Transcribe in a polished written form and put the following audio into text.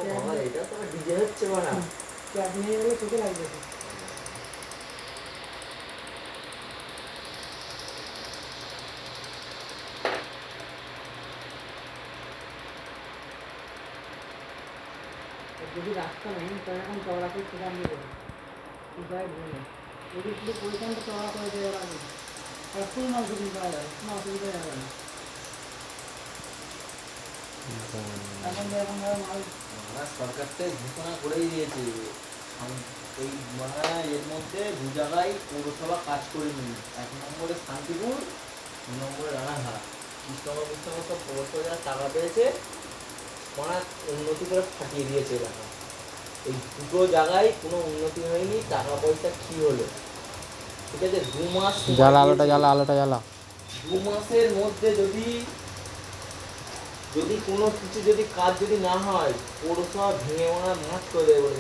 বাবা এটা তো ডিজে হচ্ছে বানা ক্যাব নিয়ে গেলে চোখে লাগবে যদি রাস্তা নেই তাহলে এখন চওড়া করে সেটা আমি দেবো উপায় ভুলে যদি শুধু পরিমাণটা চওড়া করে দেওয়ার আগে আর ফুল মাল যদি পাওয়া যায় কোনো অসুবিধা যাবে না এখন ধরো মাল সরকার তো ঘোষণা করেই দিয়েছে এই এর মধ্যে দু জায়গায় পৌরসভা কাজ করেনি 1 নম্বরে শান্তিপুর 2 নম্বরে রানাঘাট কৃষ্ণনগর সব পৌরসভা যারা টাকা পেয়েছে উন্নতি করে ফাটিয়ে দিয়েছে এলাকা এই দুটো জায়গায় কোনো উন্নতি হয়নি টাকা পয়সা কি হলো ঠিক আছে 2 মাস জ্বালা আলোটা জ্বালা 2 মাসের মধ্যে যদি কোনো কিছু যদি কাজ যদি না হয় পৌরসভা ভেঙে মাঠ করে দেবে বলে